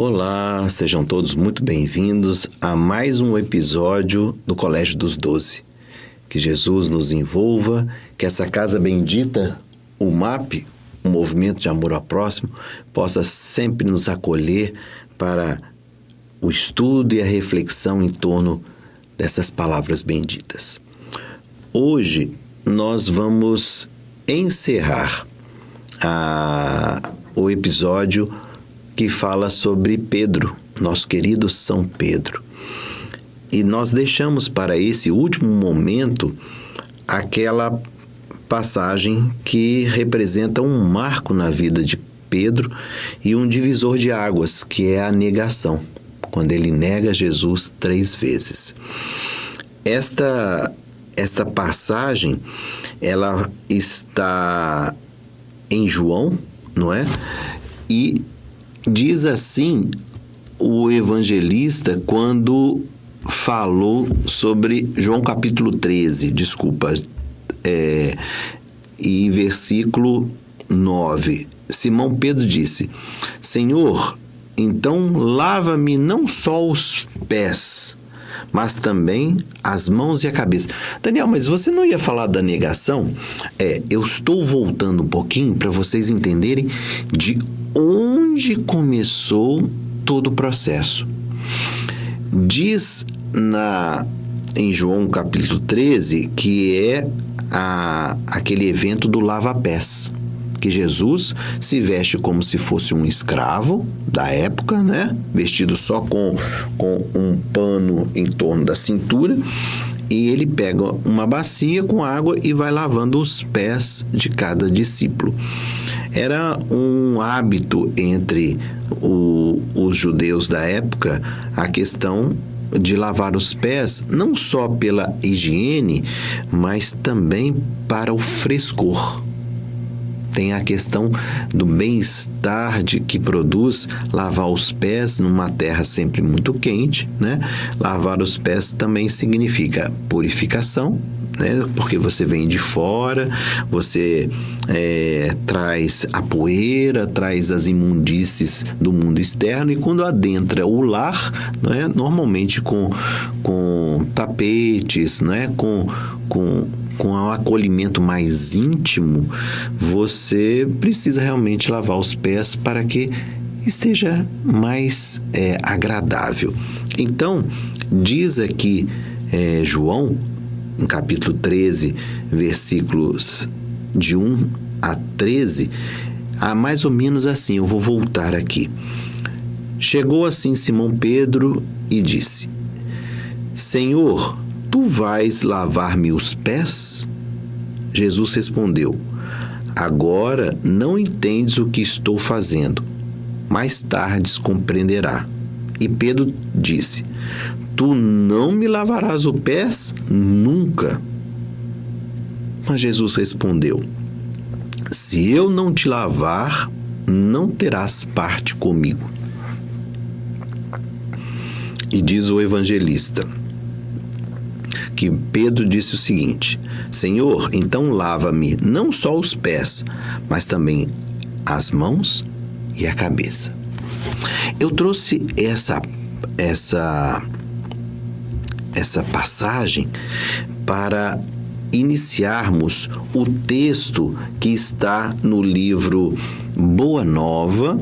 Olá, sejam todos muito bem-vindos a mais um episódio do Colégio dos 12. Que Jesus nos envolva, que essa casa bendita, o MAP, o Movimento de Amor ao Próximo, possa sempre nos acolher para o estudo e a reflexão em torno dessas palavras benditas. Hoje nós vamos encerrar o episódio que fala sobre Pedro, nosso querido São Pedro. E nós deixamos para esse último momento aquela passagem que representa um marco na vida de Pedro e um divisor de águas, que é a negação, quando ele nega Jesus 3 vezes. Esta passagem, ela está em João, não é? E diz assim o evangelista quando falou sobre João capítulo 13, e versículo 9. Simão Pedro disse: Senhor, então lava-me não só os pés, mas também as mãos e a cabeça. Daniel, mas você não ia falar da negação? Eu estou voltando um pouquinho para vocês entenderem de onde começou todo o processo. Diz em João capítulo 13 que é aquele evento do lava-pés, que Jesus se veste como se fosse um escravo da época, né? Vestido só com um pano em torno da cintura, e ele pega uma bacia com água e vai lavando os pés de cada discípulo. Era um hábito entre os judeus da época a questão de lavar os pés, não só pela higiene, mas também para o frescor. Tem a questão do bem-estar que produz lavar os pés numa terra sempre muito quente, né? Lavar os pés também significa purificação, né? Porque você vem de fora, você traz a poeira, traz as imundícies do mundo externo, e quando adentra o lar, né? Normalmente com tapetes, né? Com um acolhimento mais íntimo, você precisa realmente lavar os pés para que esteja mais agradável. Então, diz aqui João, em capítulo 13, versículos de 1 a 13, mais ou menos assim, eu vou voltar aqui. Chegou assim Simão Pedro e disse: Senhor, tu vais lavar-me os pés? Jesus respondeu: Agora não entendes o que estou fazendo, mais tarde compreenderá. E Pedro disse: Tu não me lavarás os pés nunca. Mas Jesus respondeu: Se eu não te lavar, não terás parte comigo. E diz o evangelista que Pedro disse o seguinte: Senhor, então lava-me não só os pés, mas também as mãos e a cabeça. Eu trouxe essa passagem para iniciarmos o texto que está no livro Boa Nova,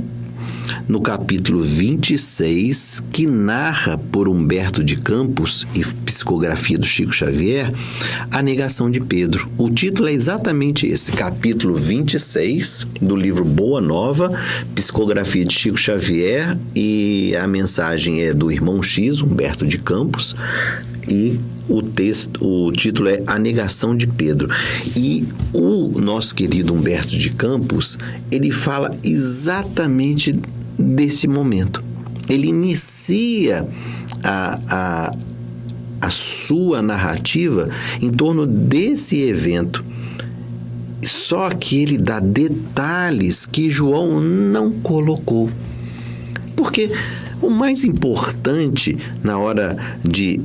no capítulo 26, que narra por Humberto de Campos e psicografia do Chico Xavier, a negação de Pedro. O título é exatamente esse, capítulo 26 do livro Boa Nova, psicografia de Chico Xavier, e a mensagem é do irmão X, Humberto de Campos, e o título é A Negação de Pedro. E o nosso querido Humberto de Campos, ele fala exatamente desse momento. Ele inicia a sua narrativa em torno desse evento. Só que ele dá detalhes que João não colocou. Porque O mais importante na hora de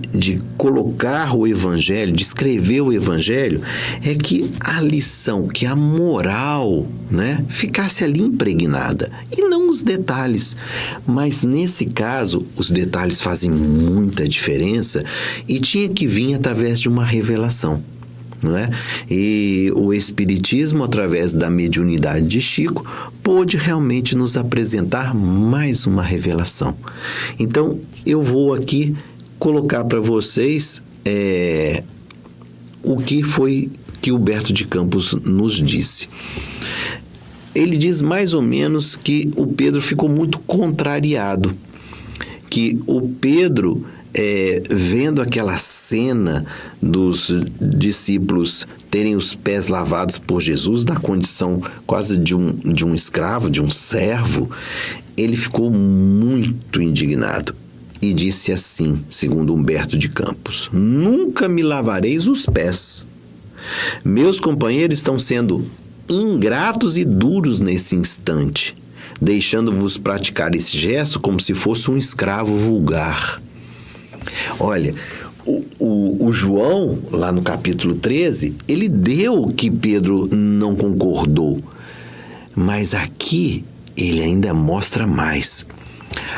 colocar o Evangelho, de escrever o Evangelho, é que a lição, que a moral, né, ficasse ali impregnada, e não os detalhes. Mas nesse caso, os detalhes fazem muita diferença e tinha que vir através de uma revelação. Não é? E o Espiritismo, através da mediunidade de Chico, pôde realmente nos apresentar mais uma revelação. Então, eu vou aqui colocar para vocês o que foi que Humberto de Campos nos disse. Ele diz mais ou menos que o Pedro ficou muito contrariado, que o Pedro... vendo aquela cena dos discípulos terem os pés lavados por Jesus, na condição quase de um escravo, de um servo, ele ficou muito indignado e disse assim, segundo Humberto de Campos: nunca me lavareis os pés. Meus companheiros estão sendo ingratos e duros nesse instante, deixando-vos praticar esse gesto como se fosse um escravo vulgar. Olha, o João, lá no capítulo 13, ele deu que Pedro não concordou. Mas aqui ele ainda mostra mais.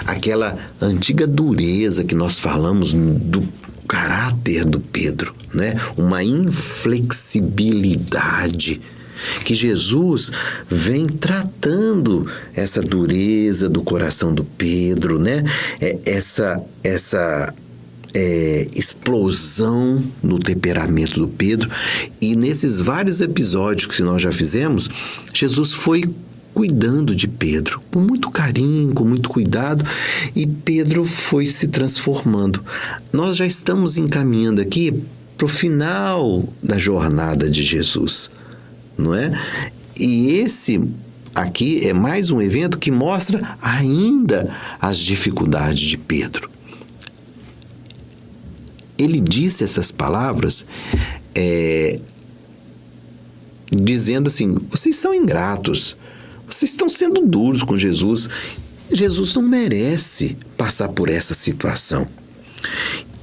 Aquela antiga dureza que nós falamos do caráter do Pedro, né? Uma inflexibilidade. Que Jesus vem tratando essa dureza do coração do Pedro, né? Essa explosão no temperamento do Pedro. E nesses vários episódios que nós já fizemos, Jesus foi cuidando de Pedro com muito carinho, com muito cuidado, e Pedro foi se transformando. Nós já estamos encaminhando aqui para o final da jornada de Jesus, não é? E esse aqui é mais um evento que mostra ainda as dificuldades de Pedro. Ele disse essas palavras dizendo assim: vocês são ingratos, vocês estão sendo duros com Jesus. Jesus não merece passar por essa situação.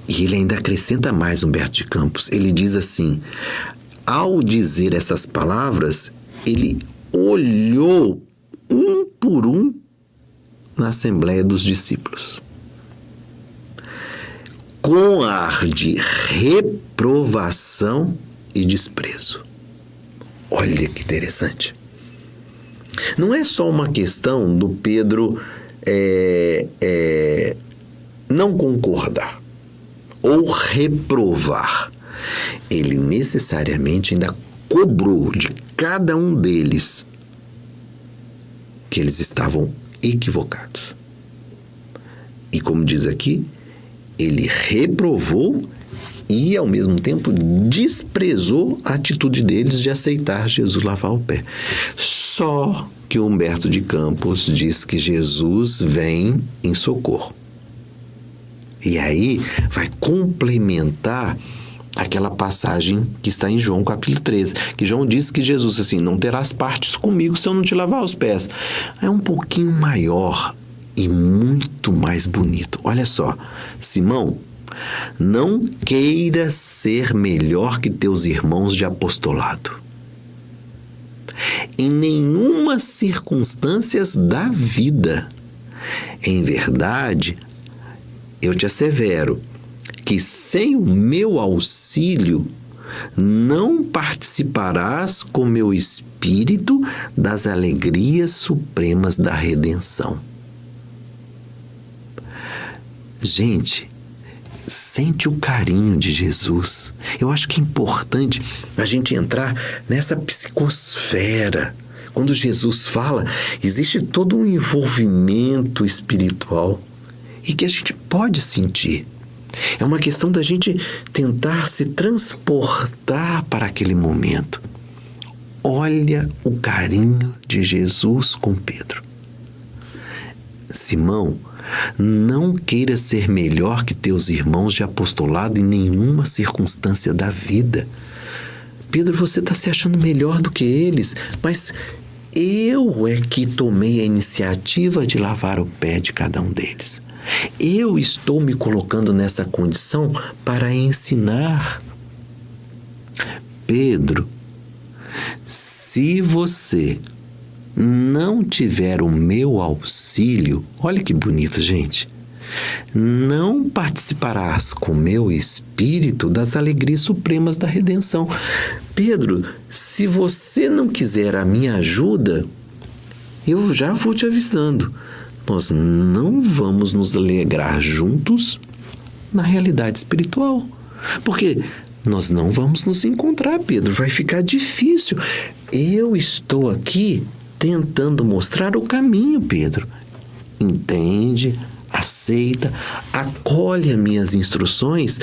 E ele ainda acrescenta mais, Humberto de Campos. Ele diz assim: ao dizer essas palavras, ele olhou um por um na Assembleia dos Discípulos, com ar de reprovação e desprezo. Olha que interessante. Não é só uma questão do Pedro não concordar ou reprovar. Ele necessariamente ainda cobrou de cada um deles que eles estavam equivocados. E como diz aqui, ele reprovou e, ao mesmo tempo, desprezou a atitude deles de aceitar Jesus lavar o pé. Só que Humberto de Campos diz que Jesus vem em socorro. E aí vai complementar aquela passagem que está em João capítulo 13, que João diz que Jesus, assim, não terás partes comigo se eu não te lavar os pés. É um pouquinho maior e muito mais bonito. Olha só, Simão, não queiras ser melhor que teus irmãos de apostolado. Em nenhuma circunstância da vida. Em verdade, eu te assevero que sem o meu auxílio não participarás com meu espírito das alegrias supremas da redenção. Gente, sente o carinho de Jesus. Eu acho que é importante a gente entrar nessa psicosfera. Quando Jesus fala, existe todo um envolvimento espiritual e que a gente pode sentir. É uma questão da gente tentar se transportar para aquele momento. Olha o carinho de Jesus com Pedro. Simão, não queira ser melhor que teus irmãos de apostolado em nenhuma circunstância da vida. Pedro, você está se achando melhor do que eles, mas eu é que tomei a iniciativa de lavar o pé de cada um deles. Eu estou me colocando nessa condição para ensinar. Pedro, se você não tiver o meu auxílio, olha que bonito, gente, não participarás com o meu espírito das alegrias supremas da redenção. Pedro, se você não quiser a minha ajuda, eu já vou te avisando, nós não vamos nos alegrar juntos na realidade espiritual. Porque nós não vamos nos encontrar, Pedro, vai ficar difícil. Eu estou aqui tentando mostrar o caminho, Pedro. Entende? Aceita, acolhe as minhas instruções,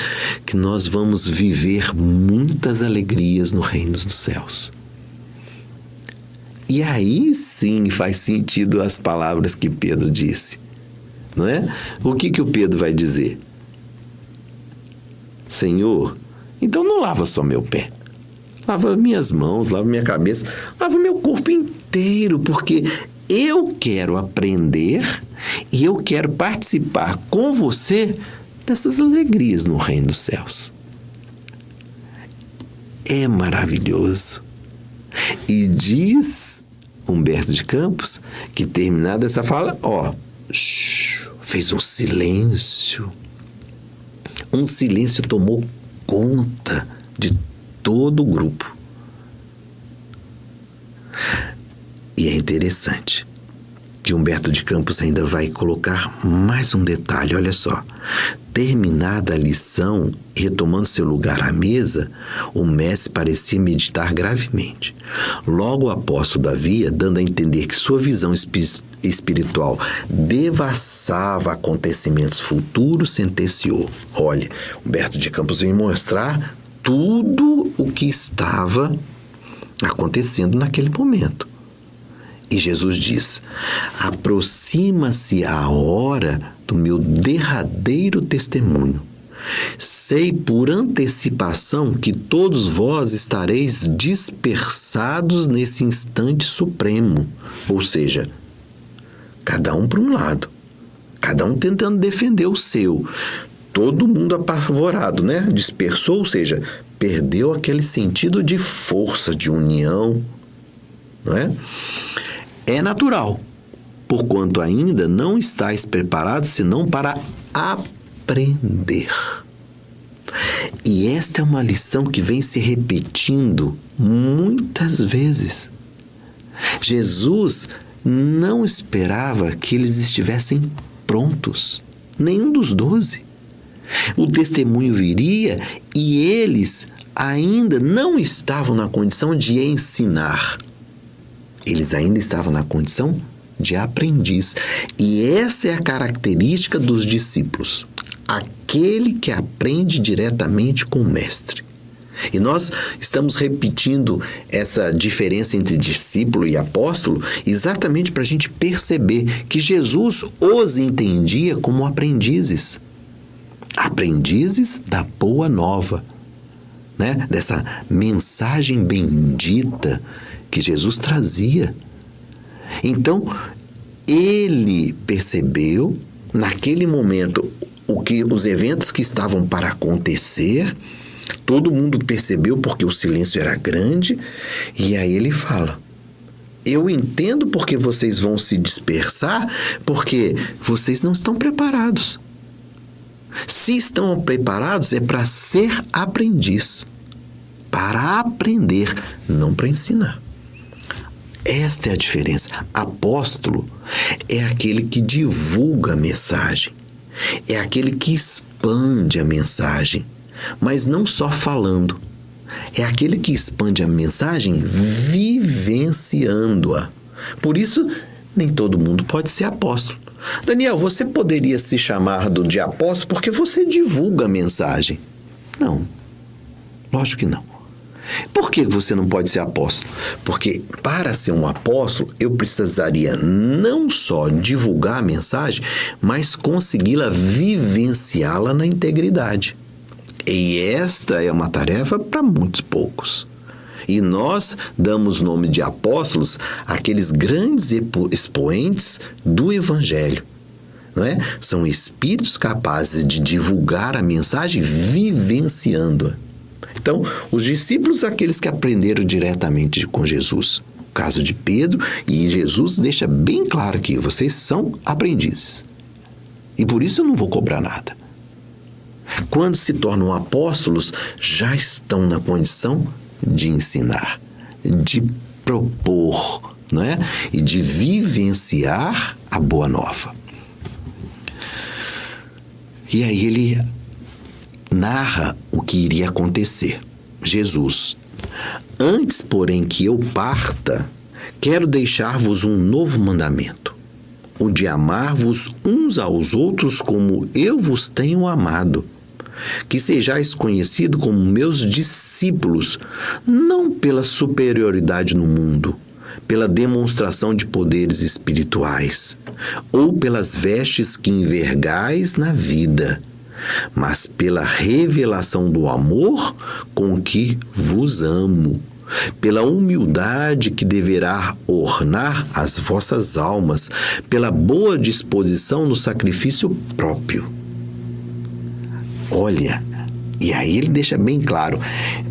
que nós vamos viver muitas alegrias no reino dos céus. E aí sim faz sentido as palavras que Pedro disse, não é? O que o Pedro vai dizer? Senhor, então não lava só meu pé, lava minhas mãos, lava minha cabeça, lava meu corpo inteiro, porque eu quero aprender e eu quero participar com você dessas alegrias no reino dos céus. É maravilhoso. E diz Humberto de Campos que, terminada essa fala, fez um silêncio. Um silêncio tomou conta de todo o grupo. E é interessante que Humberto de Campos ainda vai colocar mais um detalhe, olha só. Terminada a lição, retomando seu lugar à mesa, o mestre parecia meditar gravemente. Logo o apóstolo, todavia, dando a entender que sua visão espiritual devassava acontecimentos futuros, sentenciou. Olha, Humberto de Campos vem mostrar tudo o que estava acontecendo naquele momento. E Jesus diz: aproxima-se a hora do meu derradeiro testemunho. Sei por antecipação que todos vós estareis dispersados nesse instante supremo. Ou seja, cada um para um lado, cada um tentando defender o seu. Todo mundo apavorado, né? Dispersou, ou seja, perdeu aquele sentido de força, de união, não é? É natural, porquanto ainda não estáis preparados senão para aprender. E esta é uma lição que vem se repetindo muitas vezes. Jesus não esperava que eles estivessem prontos, nenhum dos 12. O testemunho viria e eles ainda não estavam na condição de ensinar. Eles ainda estavam na condição de aprendiz. E essa é a característica dos discípulos. Aquele que aprende diretamente com o mestre. E nós estamos repetindo essa diferença entre discípulo e apóstolo exatamente para a gente perceber que Jesus os entendia como aprendizes. Aprendizes da boa nova, né? Dessa mensagem bendita que Jesus trazia. Então, ele percebeu, naquele momento, os eventos que estavam para acontecer, todo mundo percebeu porque o silêncio era grande, e aí ele fala: eu entendo porque vocês vão se dispersar, porque vocês não estão preparados. Se estão preparados, é para ser aprendiz, para aprender, não para ensinar. Esta é a diferença. Apóstolo é aquele que divulga a mensagem, é aquele que expande a mensagem, mas não só falando. É aquele que expande a mensagem vivenciando-a. Por isso, nem todo mundo pode ser apóstolo. Daniel, você poderia se chamar de apóstolo porque você divulga a mensagem. Não, lógico que não. Por que você não pode ser apóstolo? Porque para ser um apóstolo, eu precisaria não só divulgar a mensagem, mas consegui-la vivenciá-la na integridade. E esta é uma tarefa para muitos poucos. E nós damos nome de apóstolos àqueles grandes expoentes do Evangelho. não é? São espíritos capazes de divulgar a mensagem vivenciando-a. Então, os discípulos, aqueles que aprenderam diretamente com Jesus. O caso de Pedro, e Jesus deixa bem claro que vocês são aprendizes. E por isso eu não vou cobrar nada. Quando se tornam apóstolos, já estão na condição de ensinar, de propor, não é? E de vivenciar a boa nova. E aí ele narra o que iria acontecer. Jesus: antes, porém, que eu parta, quero deixar-vos um novo mandamento, o de amar-vos uns aos outros como eu vos tenho amado. Que sejais conhecidos como meus discípulos, não pela superioridade no mundo, pela demonstração de poderes espirituais, ou pelas vestes que envergais na vida, mas pela revelação do amor com que vos amo, pela humildade que deverá ornar as vossas almas, pela boa disposição no sacrifício próprio. Olha, e aí ele deixa bem claro: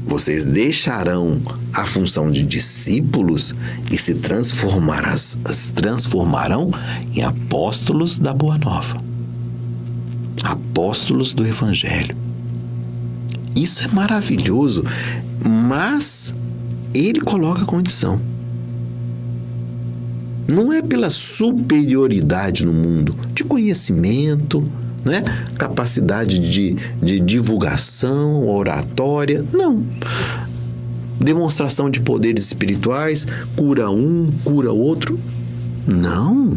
vocês deixarão a função de discípulos e se transformarão em apóstolos da Boa Nova, apóstolos do Evangelho. Isso é maravilhoso, mas ele coloca a condição. Não é pela superioridade no mundo, de conhecimento, né? Capacidade de divulgação, oratória, não. Demonstração de poderes espirituais, cura um, cura outro, não.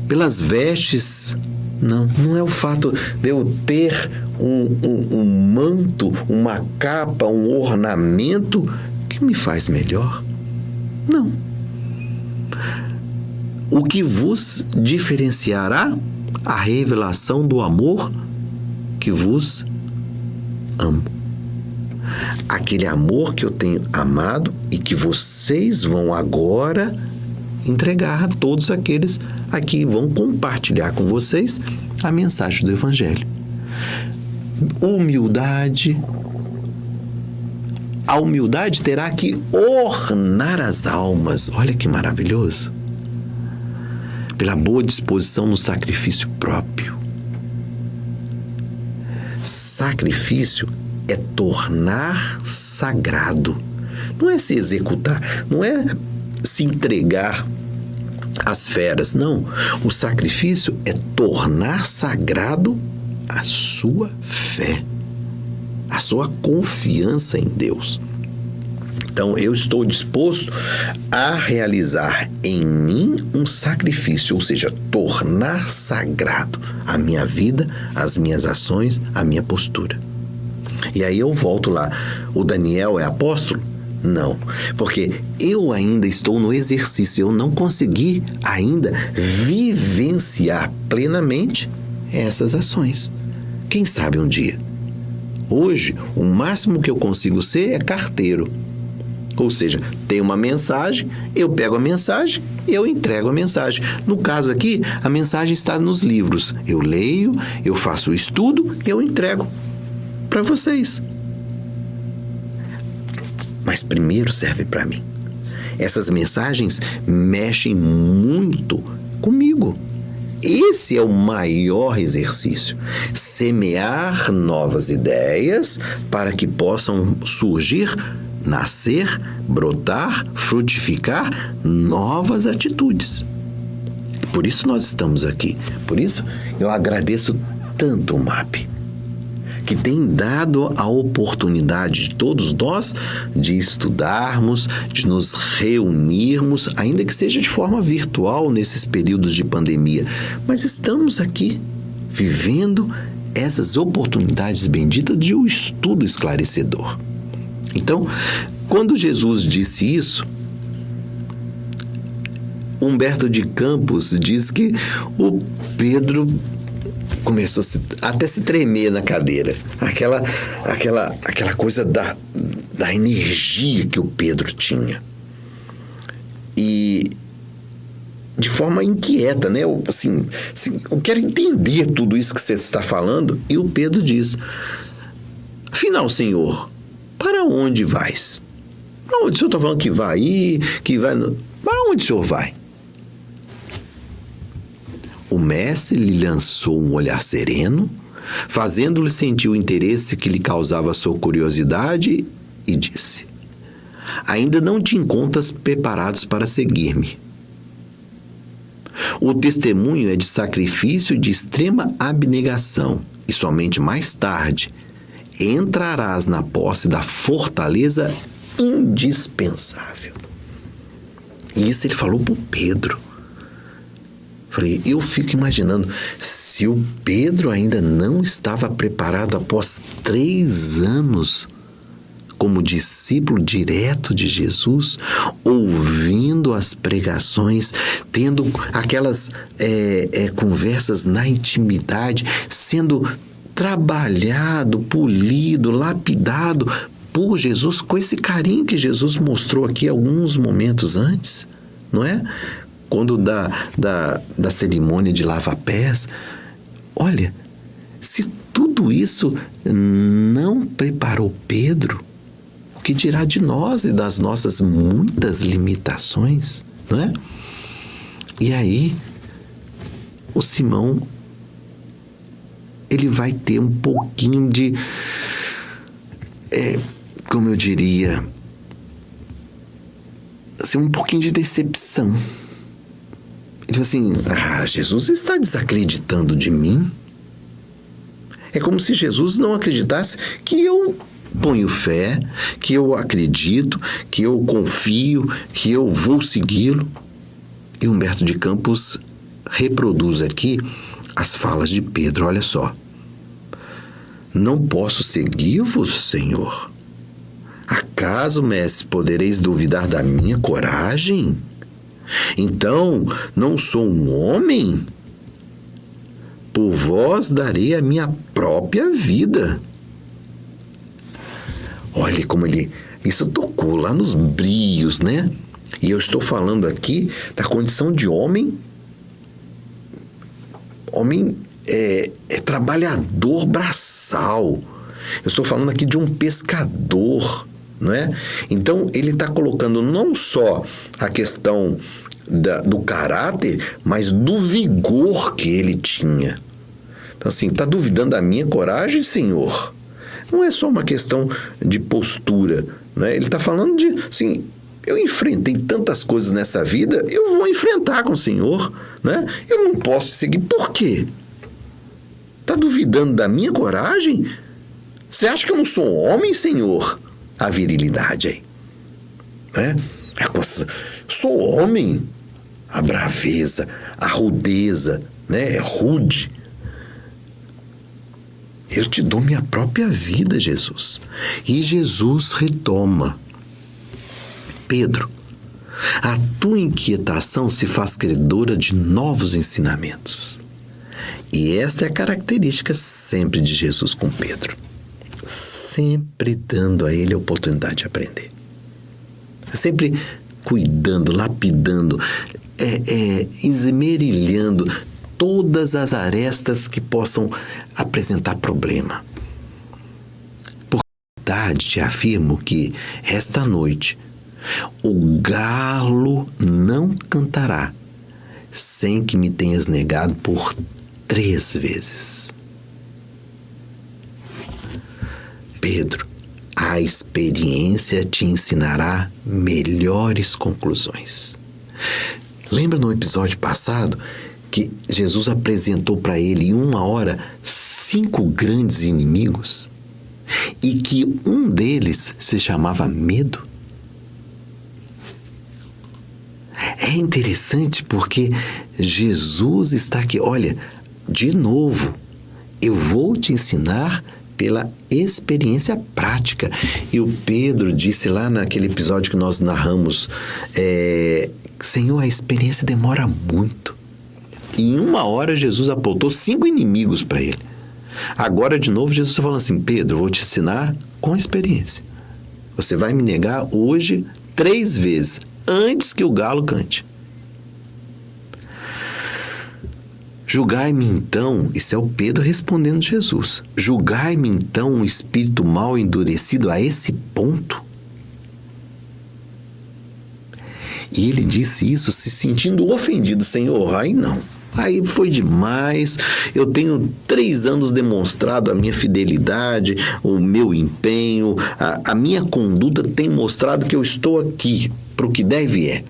Pelas vestes, não é o fato de eu ter um manto, uma capa, um ornamento que me faz melhor, não. O que vos diferenciará? A revelação do amor que vos amo. Aquele amor que eu tenho amado e que vocês vão agora entregar a todos aqueles a que vão compartilhar com vocês a mensagem do Evangelho. Humildade. A humildade terá que ornar as almas. Olha que maravilhoso. Pela boa disposição no sacrifício próprio. Sacrifício é tornar sagrado. Não é se executar, não é se entregar às feras, não. O sacrifício é tornar sagrado a sua fé, a sua confiança em Deus. Então, eu estou disposto a realizar em mim um sacrifício, ou seja, tornar sagrado a minha vida, as minhas ações, a minha postura. E aí eu volto lá. O Daniel é apóstolo? Não, porque eu ainda estou no exercício, eu não consegui ainda vivenciar plenamente essas ações. Quem sabe um dia? Hoje, o máximo que eu consigo ser é carteiro. Ou seja, tem uma mensagem, eu pego a mensagem, eu entrego a mensagem. No caso aqui, a mensagem está nos livros. Eu leio, eu faço o estudo e eu entrego para vocês. Mas primeiro serve para mim. Essas mensagens mexem muito comigo. Esse é o maior exercício. Semear novas ideias para que possam surgir, nascer, brotar, frutificar novas atitudes. Por isso nós estamos aqui. Por isso eu agradeço tanto o MAP, que tem dado a oportunidade de todos nós de estudarmos, de nos reunirmos, ainda que seja de forma virtual nesses períodos de pandemia. Mas estamos aqui vivendo essas oportunidades benditas de um estudo esclarecedor. Então, quando Jesus disse isso, Humberto de Campos diz que o Pedro começou até se tremer na cadeira. Aquela coisa da energia que o Pedro tinha. E de forma inquieta, né? Eu quero entender tudo isso que você está falando. E o Pedro diz: afinal, Senhor, para onde vais? Para onde o Senhor está falando que vai ir, que vai... Para onde o Senhor vai? O mestre lhe lançou um olhar sereno, fazendo-lhe sentir o interesse que lhe causava a sua curiosidade, e disse: ainda não te encontras preparados para seguir-me. O testemunho é de sacrifício e de extrema abnegação, e somente mais tarde entrarás na posse da fortaleza indispensável. E isso ele falou para o Pedro. Falei, eu fico imaginando, se o Pedro ainda não estava preparado após 3 anos como discípulo direto de Jesus, ouvindo as pregações, tendo aquelas conversas na intimidade, sendo trabalhado, polido, lapidado por Jesus, com esse carinho que Jesus mostrou aqui alguns momentos antes, não é? Quando da cerimônia de lava-pés. Olha, se tudo isso não preparou Pedro, o que dirá de nós e das nossas muitas limitações, não é? E aí, o Simão, ele vai ter um pouquinho de, como eu diria, assim, um pouquinho de decepção. Ele fala assim, Jesus está desacreditando de mim? É como se Jesus não acreditasse que eu ponho fé, que eu acredito, que eu confio, que eu vou segui-lo. E Humberto de Campos reproduz aqui as falas de Pedro, olha só. Não posso seguir-vos, Senhor. Acaso, mestre, podereis duvidar da minha coragem? Então, não sou um homem? Por vós darei a minha própria vida. Olha como isso tocou lá nos brios, né? E eu estou falando aqui da condição de homem. Homem trabalhador braçal. Eu estou falando aqui de um pescador, não é? Então, ele está colocando não só a questão do caráter, mas do vigor que ele tinha. Então, assim, está duvidando da minha coragem, Senhor? Não é só uma questão de postura, né? Ele está falando de, assim, eu enfrentei tantas coisas nessa vida, eu vou enfrentar com o Senhor, né? Eu não posso seguir. Por quê? Está duvidando da minha coragem? Você acha que eu não sou homem, Senhor? A virilidade aí, né? Sou homem. A braveza, a rudeza, né? É rude. Eu te dou minha própria vida, Jesus. E Jesus retoma. Pedro, a tua inquietação se faz credora de novos ensinamentos. E esta é a característica sempre de Jesus com Pedro. Sempre dando a ele a oportunidade de aprender. Sempre cuidando, lapidando, esmerilhando todas as arestas que possam apresentar problema. Por verdade, te afirmo que esta noite o galo não cantará sem que me tenhas negado por 3 vezes. Pedro, a experiência te ensinará melhores conclusões. Lembra no episódio passado que Jesus apresentou para ele em 1 hora 5 grandes inimigos e que um deles se chamava medo? É interessante porque Jesus está aqui. Olha, de novo, eu vou te ensinar pela experiência prática. E o Pedro disse lá naquele episódio que nós narramos, Senhor, a experiência demora muito. E em 1 hora Jesus apontou 5 inimigos para ele. Agora, de novo, Jesus está falando assim, Pedro, eu vou te ensinar com experiência. Você vai me negar hoje 3 vezes, antes que o galo cante. Julgai-me então, isso é o Pedro respondendo Jesus, julgai-me então um espírito mau endurecido a esse ponto? E ele disse isso se sentindo ofendido. Senhor, aí não. Aí foi demais. Eu tenho 3 anos demonstrado a minha fidelidade, o meu empenho, a minha conduta tem mostrado que eu estou aqui para o que deve é.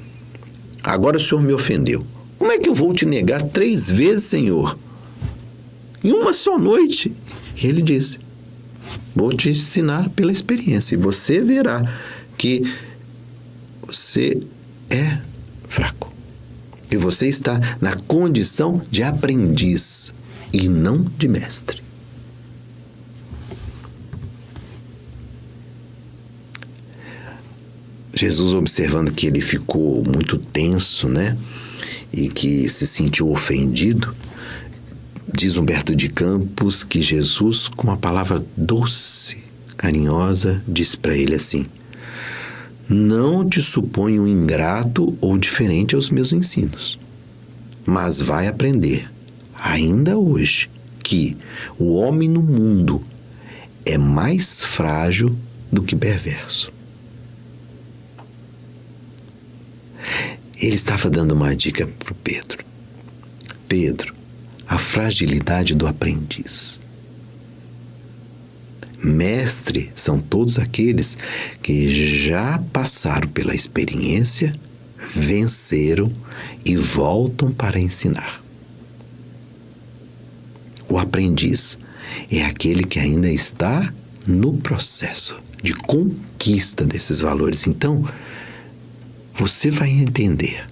Agora o Senhor me ofendeu. Como é que eu vou te negar 3 vezes, Senhor? Em uma só noite. E ele disse, vou te ensinar pela experiência. E você verá que você é fraco. E você está na condição de aprendiz e não de mestre. Jesus, observando que ele ficou muito tenso, né? E que se sentiu ofendido, diz Humberto de Campos que Jesus, com uma palavra doce, carinhosa, disse para ele assim: não te suponho ingrato ou diferente aos meus ensinos, mas vai aprender, ainda hoje, que o homem no mundo é mais frágil do que perverso. Ele estava dando uma dica para o Pedro. Pedro, a fragilidade do aprendiz. Mestre são todos aqueles que já passaram pela experiência, venceram e voltam para ensinar. O aprendiz é aquele que ainda está no processo de conquista desses valores. Então, você vai entender,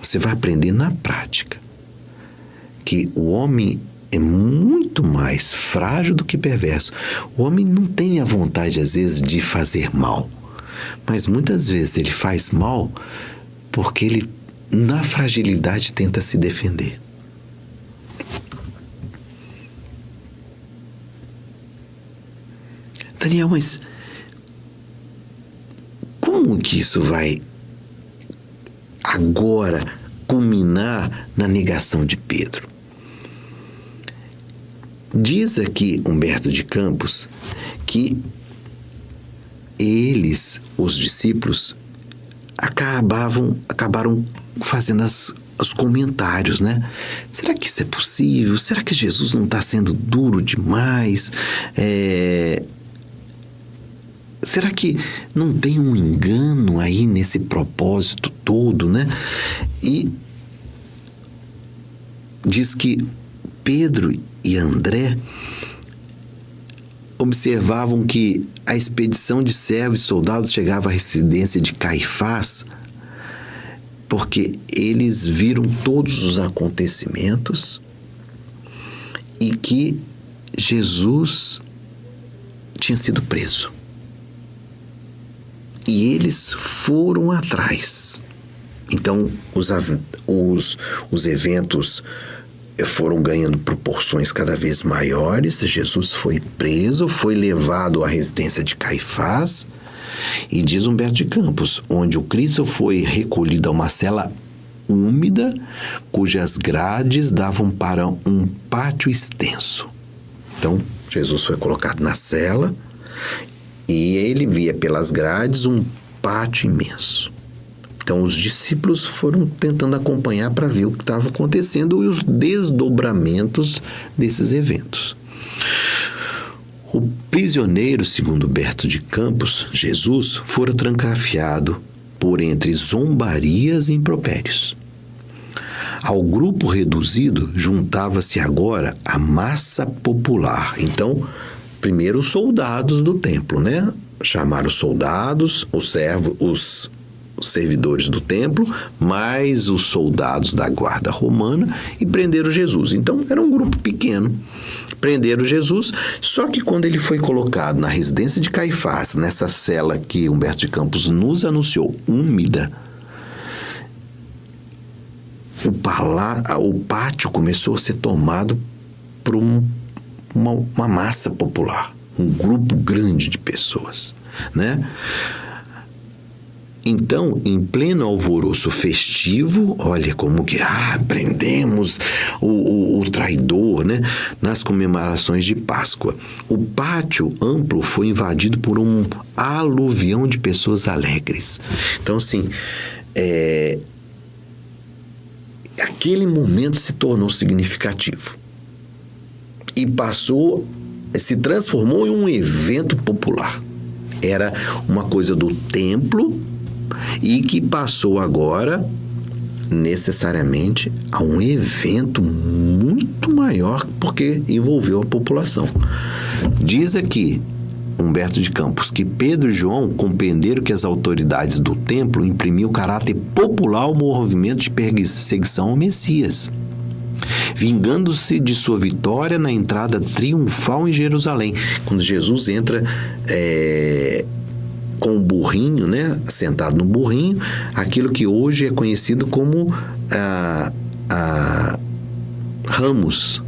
você vai aprender na prática que o homem é muito mais frágil do que perverso. O homem não tem a vontade, às vezes, de fazer mal, mas muitas vezes ele faz mal porque ele, na fragilidade, tenta se defender. Daniel, mas como que isso vai agora culminar na negação de Pedro? Diz aqui Humberto de Campos que eles, os discípulos, acabaram fazendo os comentários, né? Será que isso é possível? Será que Jesus não está sendo duro demais? Será que não tem um engano aí nesse propósito todo, né? E diz que Pedro e André observavam que a expedição de servos e soldados chegava à residência de Caifás porque eles viram todos os acontecimentos e que Jesus tinha sido preso. E eles foram atrás. Então, os eventos foram ganhando proporções cada vez maiores. Jesus foi preso, foi levado à residência de Caifás. E diz Humberto de Campos, onde o Cristo foi recolhido a uma cela úmida, cujas grades davam para um pátio extenso. Então, Jesus foi colocado na cela e ele via pelas grades um pátio imenso. Então, os discípulos foram tentando acompanhar para ver o que estava acontecendo e os desdobramentos desses eventos. O prisioneiro, segundo Humberto de Campos, Jesus, fora trancafiado por entre zombarias e impropérios. Ao grupo reduzido juntava-se agora a massa popular. Então, primeiro os soldados do templo, né? Chamaram os soldados, os servidores do templo, mais os soldados da guarda romana e prenderam Jesus. Então, era um grupo pequeno. Prenderam Jesus, só que quando ele foi colocado na residência de Caifás, nessa cela que Humberto de Campos nos anunciou, úmida, o pátio começou a ser tomado por uma massa popular, um grupo grande de pessoas, né? Então, em pleno alvoroço festivo, olha como que prendemos o traidor, né? Nas comemorações de Páscoa. O pátio amplo foi invadido por um aluvião de pessoas alegres. Então, assim, aquele momento se tornou significativo e se transformou em um evento popular. Era uma coisa do templo e que passou agora necessariamente a um evento muito maior, porque envolveu a população. Diz aqui Humberto de Campos que Pedro e João compreenderam que as autoridades do templo imprimiam caráter popular ao movimento de perseguição ao Messias, vingando-se de sua vitória na entrada triunfal em Jerusalém. Quando Jesus entra com o burrinho, né, sentado no burrinho, aquilo que hoje é conhecido como ramos,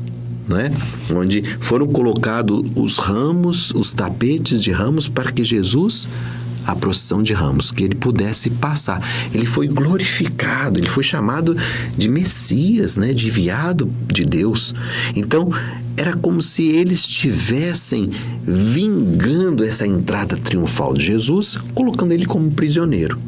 né? Onde foram colocados os ramos, os tapetes de ramos, para que Jesus, a procissão de ramos, que ele pudesse passar. Ele foi glorificado, ele foi chamado de Messias, né? De enviado de Deus. Então, era como se eles estivessem vingando essa entrada triunfal de Jesus, colocando ele como prisioneiro.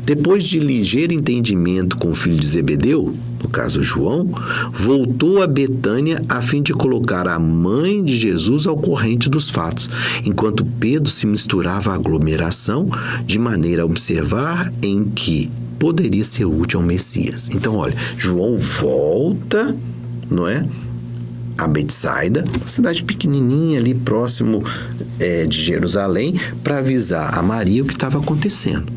Depois de ligeiro entendimento com o filho de Zebedeu, no caso João, voltou a Betânia a fim de colocar a mãe de Jesus ao corrente dos fatos, enquanto Pedro se misturava à aglomeração, de maneira a observar em que poderia ser útil ao Messias. Então, olha, João volta, não é? A Betsaida, uma cidade pequenininha ali próximo de Jerusalém, para avisar a Maria o que estava acontecendo.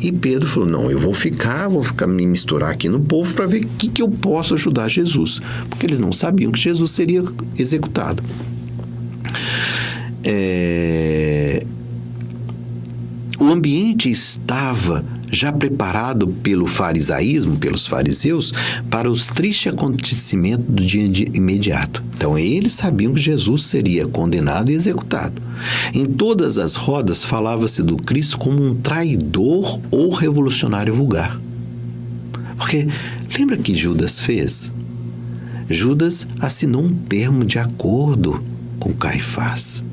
E Pedro falou, não, eu vou ficar me misturar aqui no povo para ver o que eu posso ajudar Jesus, porque eles não sabiam que Jesus seria executado. O ambiente estava já preparado pelo farisaísmo, pelos fariseus, para os tristes acontecimentos do dia imediato. Então, eles sabiam que Jesus seria condenado e executado. Em todas as rodas, falava-se do Cristo como um traidor ou revolucionário vulgar. Porque, lembra que Judas fez? Judas assinou um termo de acordo com Caifás.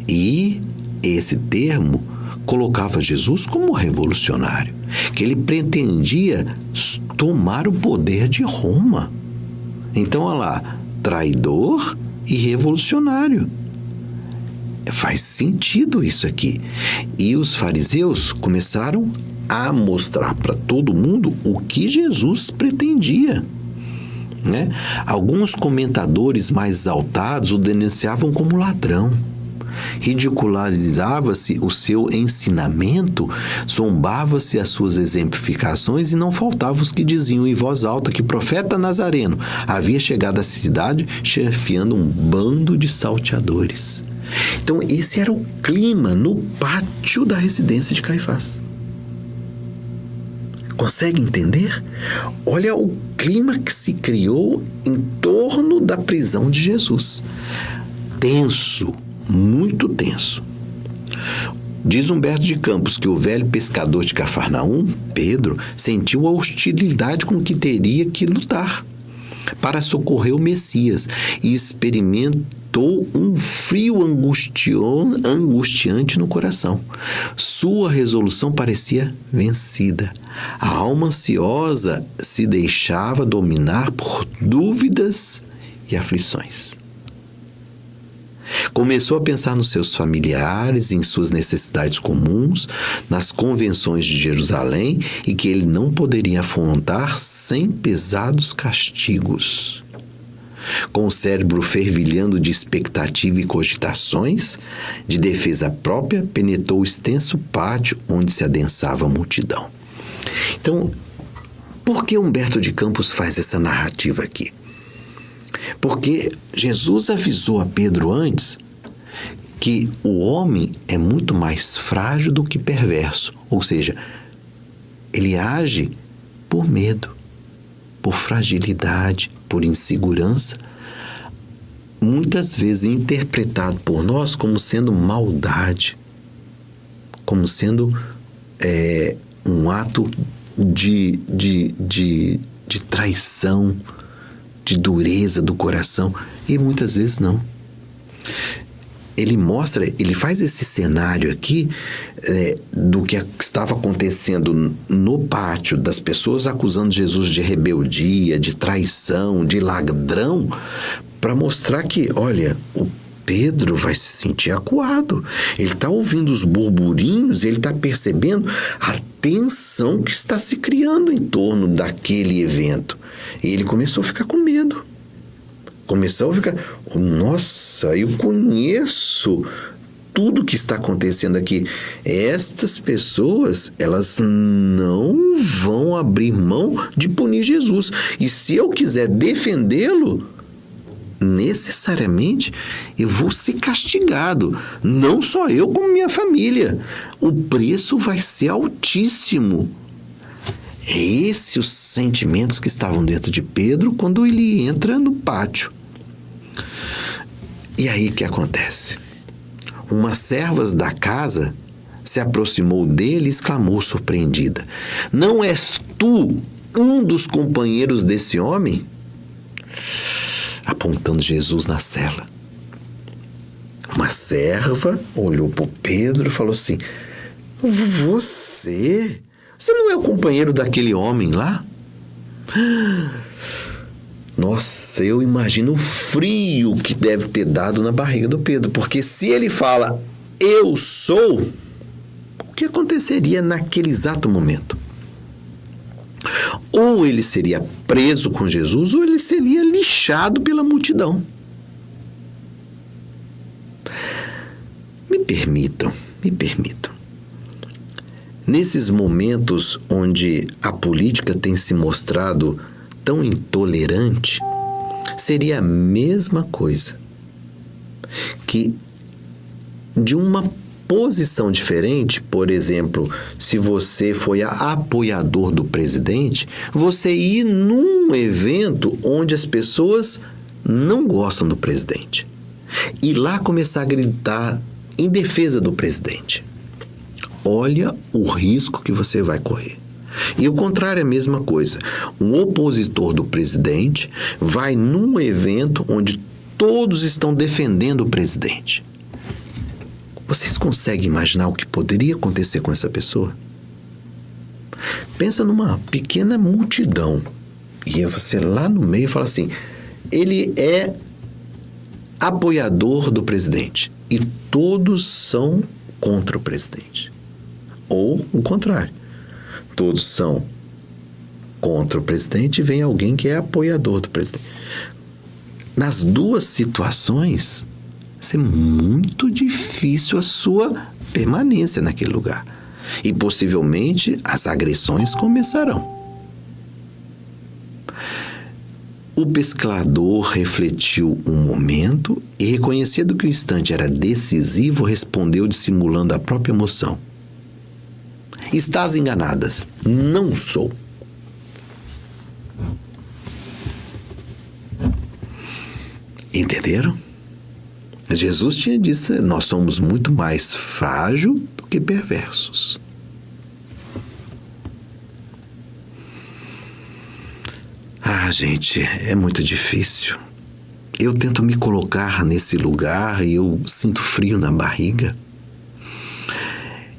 E esse termo colocava Jesus como revolucionário, que ele pretendia tomar o poder de Roma. Então, olha lá, traidor e revolucionário. Faz sentido isso aqui. E os fariseus começaram a mostrar para todo mundo o que Jesus pretendia, né? Alguns comentadores mais exaltados o denunciavam como ladrão. Ridicularizava-se o seu ensinamento, zombava-se as suas exemplificações e não faltavam os que diziam em voz alta que o profeta Nazareno havia chegado à cidade chefiando um bando de salteadores. Então, esse era o clima no pátio da residência de Caifás. Consegue entender? Olha o clima que se criou em torno da prisão de Jesus. Tenso. Muito tenso. Diz Humberto de Campos que o velho pescador de Cafarnaum, Pedro, sentiu a hostilidade com que teria que lutar para socorrer o Messias e experimentou um frio angustiante no coração. Sua resolução parecia vencida. A alma ansiosa se deixava dominar por dúvidas e aflições. Começou a pensar nos seus familiares, em suas necessidades comuns, nas convenções de Jerusalém e que ele não poderia afrontar sem pesados castigos. Com o cérebro fervilhando de expectativa e cogitações, de defesa própria, penetrou o extenso pátio onde se adensava a multidão. Então, por que Humberto de Campos faz essa narrativa aqui? Porque Jesus avisou a Pedro antes que o homem é muito mais frágil do que perverso. Ou seja, ele age por medo, por fragilidade, por insegurança, muitas vezes interpretado por nós como sendo maldade, como sendo um ato de traição, de dureza do coração, e muitas vezes não. Ele faz esse cenário aqui do que estava acontecendo no pátio, das pessoas acusando Jesus de rebeldia, de traição, de ladrão, para mostrar que, olha, o Pedro vai se sentir acuado. Ele está ouvindo os burburinhos, ele está percebendo a tensão que está se criando em torno daquele evento. E ele começou a ficar com medo. Começou a ficar, nossa, eu conheço tudo que está acontecendo aqui. Estas pessoas, elas não vão abrir mão de punir Jesus. E se eu quiser defendê-lo, necessariamente eu vou ser castigado. Não só eu, como minha família. O preço vai ser altíssimo. É esses os sentimentos que estavam dentro de Pedro quando ele entra no pátio. E aí o que acontece? Umas servas da casa se aproximou dele e exclamou surpreendida: não és tu um dos companheiros desse homem? Apontando Jesus na cela. Uma serva olhou para Pedro e falou assim: Você não é o companheiro daquele homem lá? Nossa, eu imagino o frio que deve ter dado na barriga do Pedro, porque se ele fala, eu sou, o que aconteceria naquele exato momento? Ou ele seria preso com Jesus, ou ele seria lixado pela multidão. Me permitam. Nesses momentos onde a política tem se mostrado tão intolerante, seria a mesma coisa que de uma posição diferente. Por exemplo, se você foi apoiador do presidente, você ir num evento onde as pessoas não gostam do presidente e lá começar a gritar em defesa do presidente. Olha o risco que você vai correr. E o contrário é a mesma coisa. Um opositor do presidente vai num evento onde todos estão defendendo o presidente. Vocês conseguem imaginar o que poderia acontecer com essa pessoa? Pensa numa pequena multidão. E você lá no meio fala assim: ele é apoiador do presidente. E todos são contra o presidente. Ou o contrário. Todos são contra o presidente e vem alguém que é apoiador do presidente. Nas duas situações, vai ser muito difícil a sua permanência naquele lugar. E possivelmente as agressões começarão. O pescador refletiu um momento e, reconhecendo que o instante era decisivo, respondeu dissimulando a própria emoção: estás enganadas, não sou. Entenderam? Jesus tinha dito: nós somos muito mais frágeis do que perversos. Gente, é muito difícil. Eu tento me colocar nesse lugar e eu sinto frio na barriga.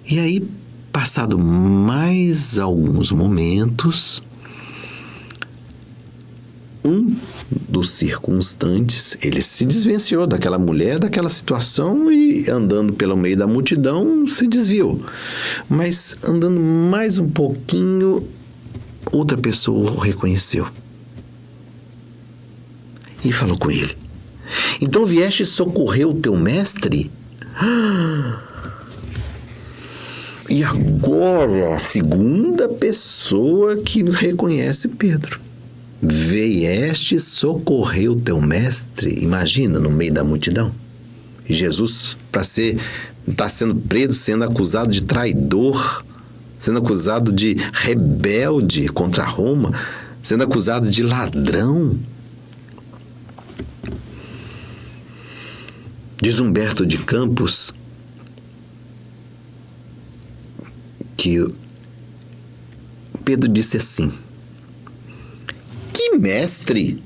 E aí, passado mais alguns momentos, um dos circunstantes, ele se desvencilhou daquela mulher, daquela situação, e andando pelo meio da multidão, se desviou. Mas andando mais um pouquinho, outra pessoa o reconheceu e falou com ele: então vieste socorrer o teu mestre? E agora a segunda pessoa que reconhece Pedro: vieste socorrer o teu mestre? Imagina, no meio da multidão. E Jesus, para está sendo preso, sendo acusado de traidor, sendo acusado de rebelde contra Roma, sendo acusado de ladrão. Diz Humberto de Campos que Pedro disse assim: que mestre!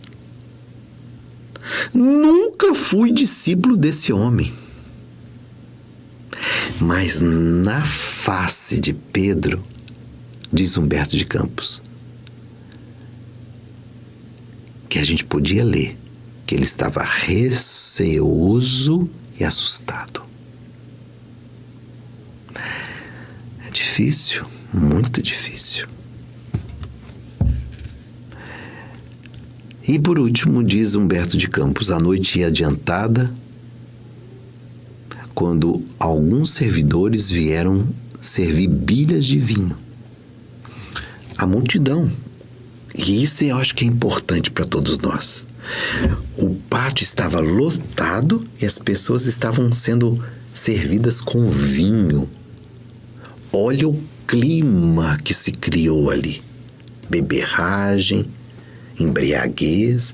Nunca fui discípulo desse homem. Mas na face de Pedro, diz Humberto de Campos, que a gente podia ler que ele estava receoso e assustado. É difícil, muito difícil. E por último, diz Humberto de Campos, a noite ia adiantada, quando alguns servidores vieram servir bilhas de vinho. A multidão. E isso eu acho que é importante para todos nós. O pátio estava lotado e as pessoas estavam sendo servidas com vinho. Olha o clima que se criou ali. Beberragem, embriaguez.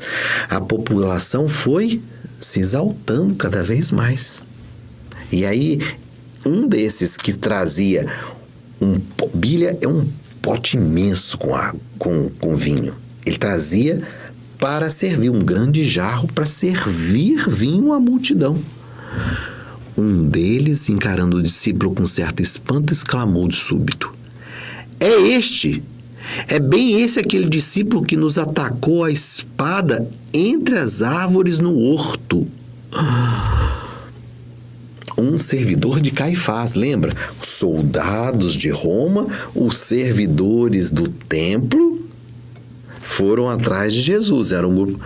A população foi se exaltando cada vez mais. E aí, um desses que trazia bilha é um pote imenso com vinho. Ele trazia para servir um grande jarro para servir vinho à multidão. Um deles, encarando o discípulo com certo espanto, exclamou de súbito: é bem esse aquele discípulo que nos atacou a espada entre as árvores no horto. Um servidor de Caifás, lembra? Os soldados de Roma, os servidores do templo foram atrás de Jesus, era um grupo.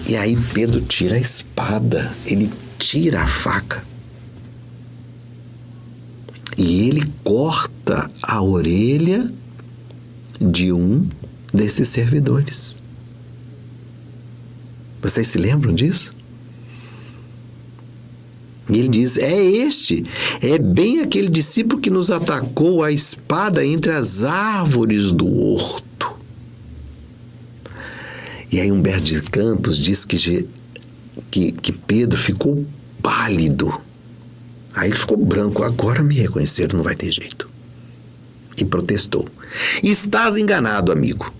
E aí Pedro tira a espada, ele tira a faca e ele corta a orelha de um desses servidores. Vocês se lembram disso? E ele diz: é bem aquele discípulo que nos atacou a espada entre as árvores do horto. E aí Humberto de Campos diz que Pedro ficou pálido. Aí ele ficou branco: agora me reconheceram, não vai ter jeito. E protestou: estás enganado, amigo.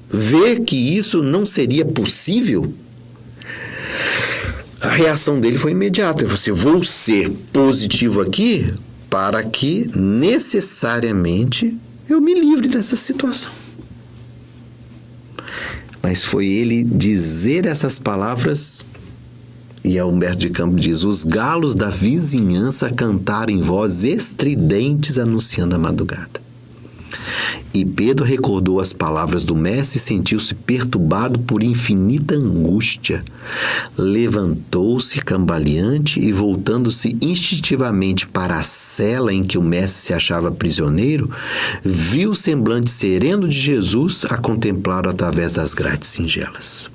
Vê que isso não seria possível? A reação dele foi imediata. Ele falou assim: vou ser positivo aqui para que necessariamente eu me livre dessa situação. Mas foi ele dizer essas palavras, e a Humberto de Campos diz: os galos da vizinhança cantaram em vozes estridentes anunciando a madrugada. E Pedro recordou as palavras do mestre e sentiu-se perturbado por infinita angústia. Levantou-se cambaleante e, voltando-se instintivamente para a cela em que o mestre se achava prisioneiro, viu o semblante sereno de Jesus a contemplar através das grades singelas.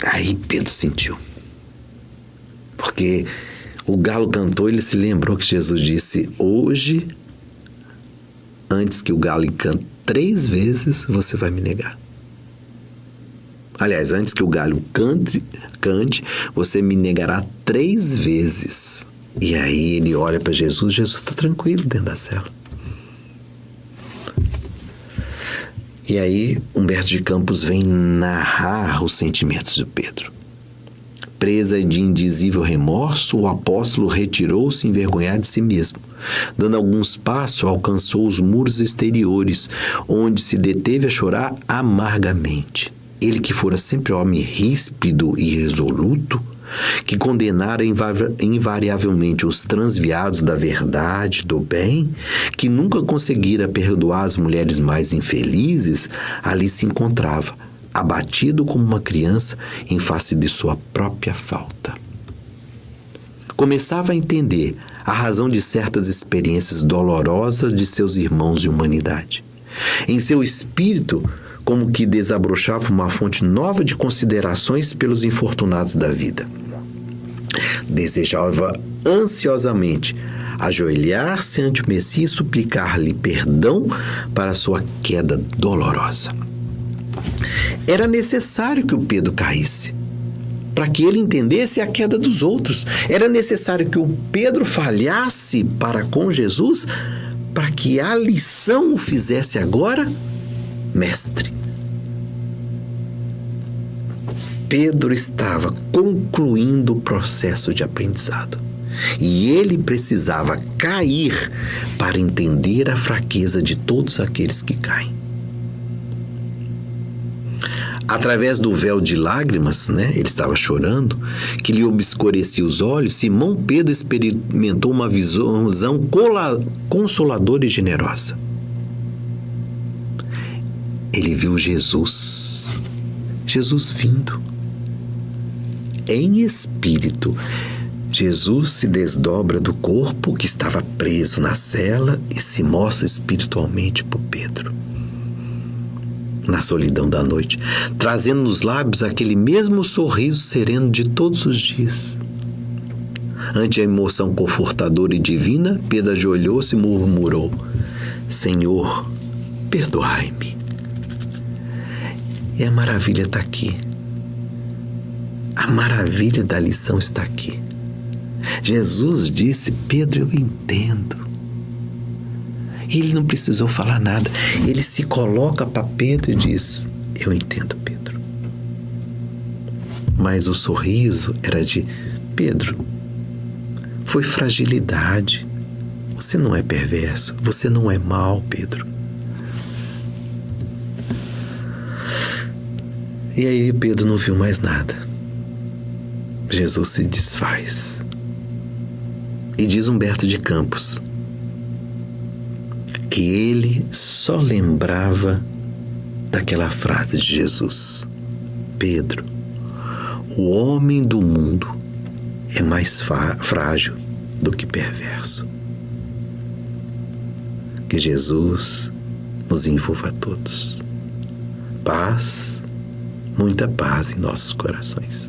Aí Pedro sentiu. Porque o galo cantou, ele se lembrou que Jesus disse: hoje, antes que o galo cante 3 vezes, você vai me negar. Aliás, antes que o galo cante, você me negará 3 vezes. E aí ele olha para Jesus, Jesus está tranquilo dentro da cela. E aí Humberto de Campos vem narrar os sentimentos de Pedro. Presa de indizível remorso, o apóstolo retirou-se envergonhado de si mesmo. Dando alguns passos, alcançou os muros exteriores, onde se deteve a chorar amargamente. Ele que fora sempre homem ríspido e resoluto, que condenara invariavelmente os transviados da verdade, do bem, que nunca conseguira perdoar as mulheres mais infelizes, ali se encontrava, abatido como uma criança em face de sua própria falta. Começava a entender a razão de certas experiências dolorosas de seus irmãos de humanidade. Em seu espírito, como que desabrochava uma fonte nova de considerações pelos infortunados da vida. Desejava ansiosamente ajoelhar-se ante o Messias e suplicar-lhe perdão para sua queda dolorosa. Era necessário que o Pedro caísse. para que ele entendesse a queda dos outros. Era necessário que o Pedro falhasse para com Jesus para que a lição o fizesse agora mestre. Pedro estava concluindo o processo de aprendizado e ele precisava cair para entender a fraqueza de todos aqueles que caem. Através do véu de lágrimas, ele estava chorando, que lhe obscurecia os olhos, Simão Pedro experimentou uma visão consoladora e generosa. Ele viu Jesus vindo. Em espírito, Jesus se desdobra do corpo que estava preso na cela e se mostra espiritualmente por Pedro. Na solidão da noite, trazendo nos lábios aquele mesmo sorriso sereno de todos os dias. Ante a emoção confortadora e divina, Pedro ajoelhou-se e murmurou: Senhor, perdoai-me. E a maravilha está aqui. A maravilha da lição está aqui. Jesus disse: Pedro, eu entendo. Ele não precisou falar nada. Ele se coloca para Pedro e diz: eu entendo, Pedro. Mas o sorriso era de: Pedro, foi fragilidade. Você não é perverso. Você não é mau, Pedro. E aí Pedro não viu mais nada. Jesus se desfaz. E diz Humberto de Campos que ele só lembrava daquela frase de Jesus: Pedro, o homem do mundo é mais frágil do que perverso. Que Jesus nos envolva a todos. Paz, muita paz em nossos corações.